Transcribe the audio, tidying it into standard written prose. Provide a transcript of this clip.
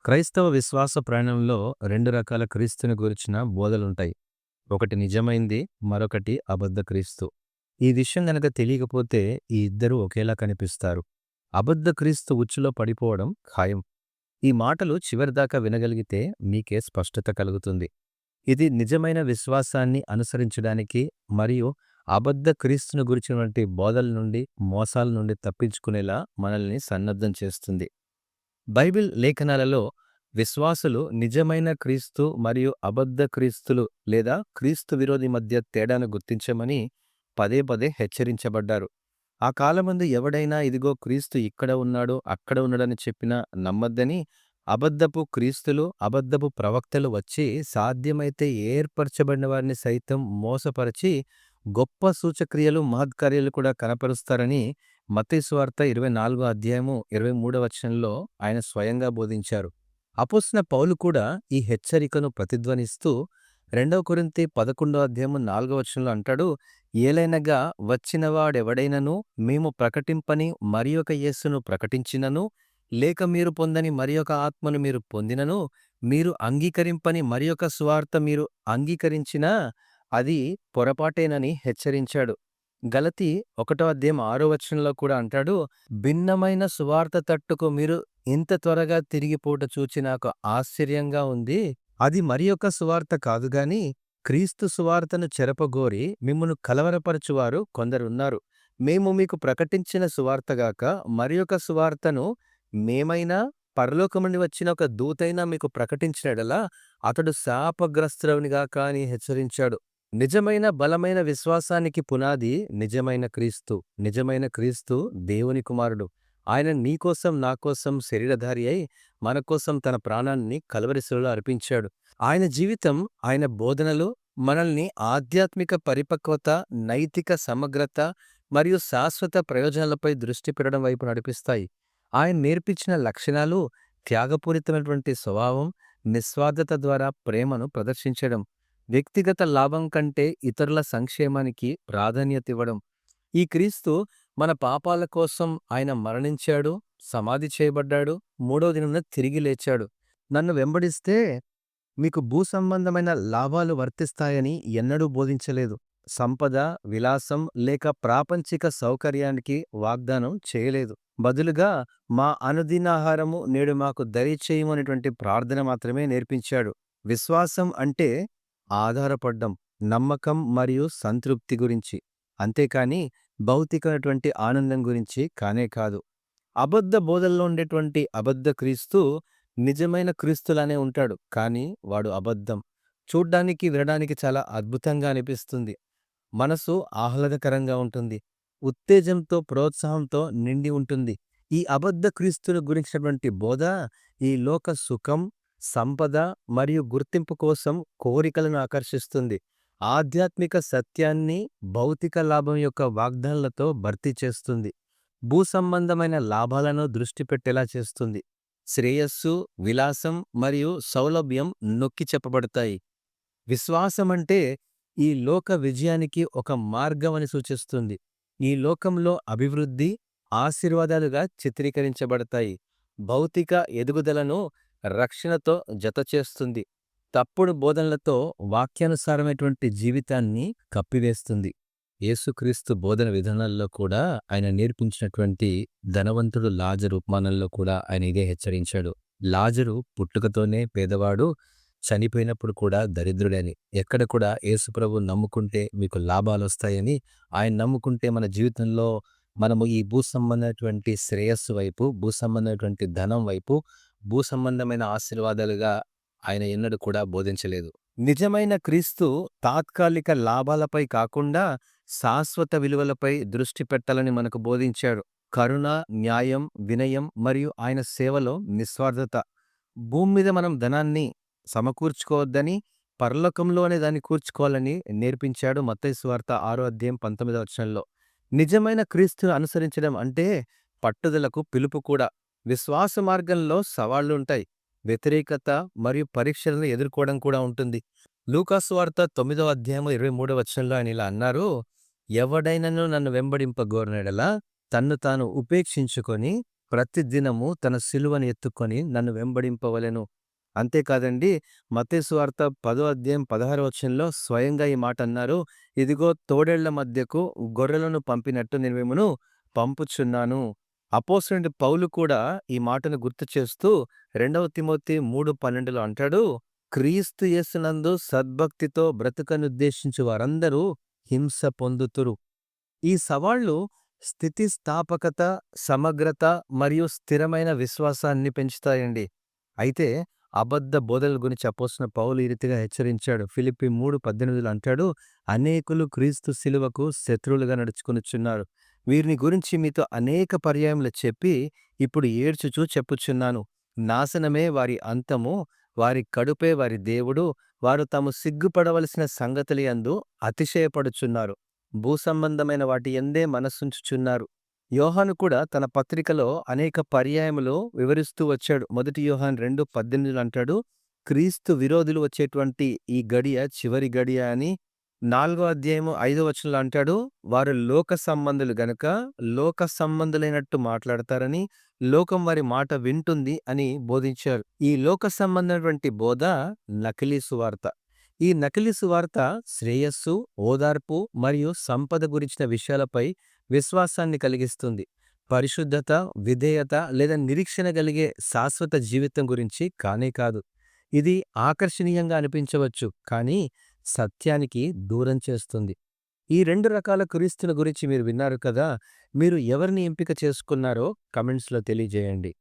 క్రైస్తవ విశ్వాస ప్రయాణంలో 2 రకాల క్రీస్తుని గురించిన బోధలుంటాయి. ఒకటి నిజమైంది, మరొకటి అబద్ధ క్రీస్తు. ఈ విషయం గనక తెలియకపోతే ఈ ఇద్దరూ ఒకేలా కనిపిస్తారు. అబద్ధ క్రీస్తు ఉచ్చులో పడిపోవడం ఖాయం. ఈ మాటలు చివరిదాకా వినగలిగితే మీకే స్పష్టత కలుగుతుంది. ఇది నిజమైన విశ్వాసాన్ని అనుసరించడానికి మరియు అబద్ధ క్రీస్తుని గురించినటువంటి బోధల నుండి, మోసాల నుండి తప్పించుకునేలా మనల్ని సన్నద్ధం చేస్తుంది. బైబిల్ లేఖనాలలో విశ్వాసులు నిజమైన క్రీస్తు మరియు అబద్ధ క్రీస్తులు లేదా క్రీస్తు విరోధి మధ్య తేడాను గుర్తించమని పదే పదే హెచ్చరించబడ్డారు. ఆ కాలమందు ఎవడైనా ఇదిగో క్రీస్తు ఇక్కడ ఉన్నాడు, అక్కడ ఉన్నాడని చెప్పినా నమ్మద్దని, అబద్ధపు క్రీస్తులు, అబద్ధపు ప్రవక్తలు వచ్చి సాధ్యమైతే ఏర్పరచబడిన వారిని సైతం మోసపరచి గొప్ప సూచక్రియలు, మహత్కార్యాలు కూడా కనపరుస్తారని మత్తయి సువార్త 24వ అధ్యాయము 23వ వచనంలో ఆయన స్వయంగా బోధించారు. అపోస్తలుడైన పౌలు కూడా ఈ హెచ్చరికను ప్రతిధ్వనిస్తూ 2 కొరింథీ 11వ అధ్యాయము 4వ వచనంలో అంటాడు, ఏలైనగా వచ్చినవాడెవడైనను మేము ప్రకటింపని మరియొక యేసును ప్రకటించినను, లేక మీరు పొందని మరియొక ఆత్మను మీరు పొందినను, మీరు అంగీకరింపని మరియొక సువార్త మీరు అంగీకరించినా అది పొరపాటేనని హెచ్చరించాడు. గలతీ 1వ అధ్యాయం 6వ వచనంలో కూడా అంటాడు, భిన్నమైన సువార్త తట్టుకు మీరు ఇంత త్వరగా తిరిగిపోవుట చూచి నాకు ఆశ్చర్యంగా ఉంది. అది మరియొక సువార్త కాదుగాని క్రీస్తు సువార్తను చెరపగోరి మిమ్మును కలవరపరచువారు కొందరున్నారు. మేము మీకు ప్రకటించిన సువార్తగాక మరియొక సువార్తను మేమైనా పరలోకం నుండి వచ్చిన ఒక దూతైనా మీకు ప్రకటించిన యెడల అతడు శాపగ్రస్తుడవునుగాక అని హెచ్చరించాడు. నిజమైన బలమైన విశ్వాసానికి పునాది నిజమైన క్రీస్తు. నిజమైన క్రీస్తు దేవుని కుమారుడు. ఆయన నీకోసం, నాకోసం శరీరధారి అయి మనకోసం తన ప్రాణాన్ని కల్వరి శిలువలో అర్పించాడు. ఆయన జీవితం, ఆయన బోధనలు మనల్ని ఆధ్యాత్మిక పరిపక్వత, నైతిక సమగ్రత మరియు శాశ్వత ప్రయోజనాలపై దృష్టి పెట్టడం వైపు నడిపిస్తాయి. ఆయన నేర్పించిన లక్షణాలు త్యాగపూరితమైనటువంటి స్వభావం, నిస్వార్థత ద్వారా ప్రేమను ప్రదర్శించడం, వ్యక్తిగత లాభం కంటే ఇతరుల సంక్షేమానికి ప్రాధాన్యత ఇవ్వడం. ఈ క్రీస్తు మన పాపాల కోసం ఆయన మరణించాడు, సమాధి చేయబడ్డాడు, 3వ దినమున తిరిగి లేచాడు. నన్ను వెంబడిస్తే మీకు భూసంబంధమైన లాభాలు వర్తిస్తాయని ఎన్నడూ బోధించలేదు. సంపద, విలాసం లేక ప్రాపంచిక సౌకర్యానికి వాగ్దానం చేయలేదు. బదులుగా మా అనుదినాహారము నేడు మాకు దయచేయము అనేటువంటి ప్రార్థన మాత్రమే నేర్పించాడు. విశ్వాసం అంటే ఆధారపడ్డం, నమ్మకం మరియు సంతృప్తి గురించి, అంతేకాని భౌతికమైనటువంటి ఆనందం గురించి కానే కాదు. అబద్ధ బోధల్లో ఉండేటువంటి అబద్ధ క్రీస్తు నిజమైన క్రీస్తులానే ఉంటాడు, కానీ వాడు అబద్ధం. చూడ్డానికి, వినడానికి చాలా అద్భుతంగా అనిపిస్తుంది. మనసు ఆహ్లాదకరంగా ఉంటుంది. ఉత్తేజంతో, ప్రోత్సాహంతో నిండి ఉంటుంది. ఈ అబద్ధ క్రీస్తుని గురించినటువంటి బోధ ఈ లోక సుఖం, సంపద మరియు గుర్తింపు కోసం కోరికలను ఆకర్షిస్తుంది. ఆధ్యాత్మిక సత్యాన్ని భౌతిక లాభం యొక్క వాగ్దానాలతో భర్తీ చేస్తుంది. భూసంబంధమైన లాభాలను దృష్టి పెట్టేలా చేస్తుంది. శ్రేయస్సు, విలాసం మరియు సౌలభ్యం నొక్కి చెప్పబడతాయి. విశ్వాసమంటే ఈ లోక విజయానికి ఒక మార్గం అని సూచిస్తుంది. ఈ లోకంలో అభివృద్ధి, ఆశీర్వాదాలుగా చిత్రీకరించబడతాయి. భౌతిక ఎదుగుదలను రక్షణతో జతచేస్తుంది. తప్పుడు బోధనలతో వాక్యానుసారమైనటువంటి జీవితాన్ని కప్పివేస్తుంది. యేసుక్రీస్తు బోధన విధానాల్లో కూడా ఆయన నేర్పించినటువంటి ధనవంతుడు లాజరు ఉపమానంలో కూడా ఆయన ఇదే హెచ్చరించాడు. లాజరు పుట్టుకతోనే పేదవాడు, చనిపోయినప్పుడు కూడా దరిద్రుడని. ఎక్కడ కూడా యేసుప్రభు నమ్ముకుంటే మీకు లాభాలొస్తాయని, ఆయన నమ్ముకుంటే మన జీవితంలో మనము ఈ భూసంబంధమైనటువంటి శ్రేయస్సు వైపు, భూసంబంధమైనటువంటి ధనం వైపు, భూసంబంధమైన ఆశీర్వాదాలుగా ఆయన ఎన్నడూ కూడా బోధించలేదు. నిజమైన క్రీస్తు తాత్కాలిక లాభాలపై కాకుండా శాశ్వత విలువలపై దృష్టి పెట్టాలని మనకు బోధించాడు. కరుణ, న్యాయం, వినయం మరియు ఆయన సేవలో నిస్వార్థత. భూమి మీద మనం ధనాన్ని సమకూర్చుకోవద్దని, పరలోకంలోనే దాన్ని కూర్చుకోవాలని నేర్పించాడు మత్తయి సువార్త 6వ అధ్యాయం 19వ వచనంలో. నిజమైన క్రీస్తును అనుసరించడం అంటే పట్టుదలకు పిలుపు కూడా. విశ్వాస మార్గంలో సవాళ్లుంటాయి. వ్యతిరేకత మరియు పరీక్షలను ఎదుర్కోవడం కూడా ఉంటుంది. లూకాసు వార్త 9వ అధ్యాయము 23వ వచనంలో ఆయన ఇలా అన్నారు, ఎవడైనను నన్ను వెంబడింపగోరిన యెడల తన్ను తాను ఉపేక్షించుకొని ప్రతిదినము తన సిలువను ఎత్తుకొని నన్ను వెంబడింపవలెను. అంతేకాదండి, మత్తయి సువార్త 10వ అధ్యాయం 16వ వచనంలో స్వయంగా ఈ మాట అన్నారు. ఇదిగో తోడేళ్ల మధ్యకు గొర్రెలను పంపినట్టు నేను మిమ్మును పంపుచున్నాను. అపోస్తలుడైన పౌలు కూడా ఈ మాటను గుర్తు చేస్తూ 2వ తిమోతి 3:12లో అంటాడు, క్రీస్తు యేసునందు సద్భక్తితో బ్రతుకనుద్దేశించు వారందరూ హింస పొందుతురు. ఈ సవాళ్లు స్థితిస్థాపకత, సమగ్రత మరియు స్థిరమైన విశ్వాసాన్ని పెంచుతాయండి. అయితే అబద్ధ బోధనల గురించి అపోస్తలుడైన పౌలు ఈ రీతిగా హెచ్చరించాడు. ఫిలిప్పీ 3:18లో అంటాడు, అనేకులు క్రీస్తు శిలువకు శత్రువులుగా నడుచుకొనుచున్నారు. వీరిని గురించి మీతో అనేక పర్యాయములు చెప్పి ఇప్పుడు ఏడ్చుచూ చెప్పుచున్నాను. నాశనమే వారి అంతము, వారి కడుపే వారి దేవుడు, వారు తాము సిగ్గుపడవలసిన సంగతుల యందు అతిశయపడుచున్నారు. భూసంబంధమైన వాటి యందే మనస్సుంచుచున్నారు. యోహాను కూడా తన పత్రికలో అనేక పర్యాయములు వివరిస్తూ వచ్చాడు. 1 యోహాను 2:18లో అంటాడు, క్రీస్తు విరోధులు వచ్చేటువంటి ఈ గడియ చివరి గడియ అని. 4వ అధ్యాయము 5వ వచనంలో అంటాడు, వారు లోక సంబంధులు గనుక లోక సంబంధులైనట్టు మాట్లాడతారని, లోకం వారి మాట వింటుంది అని బోధించారు. ఈ లోక సంబంధమైనటువంటి బోధ నకిలీ సువార్త. ఈ నకిలీ సువార్త శ్రేయస్సు, ఓదార్పు మరియు సంపద గురించిన విషయాలపై విశ్వాసాన్ని కలిగిస్తుంది. పరిశుద్ధత, విధేయత లేదా నిరీక్షణ కలిగే శాశ్వత జీవితం గురించి కానే కాదు. ఇది ఆకర్షణీయంగా అనిపించవచ్చు, కానీ సత్యానికి దూరం చేస్తుంది. ఈ 2 రకాల క్రీస్తుల గురించి మీరు విన్నారు కదా. మీరు ఎవరిని ఎంపిక చేసుకున్నారో కమెంట్స్‌లో తెలియజేయండి.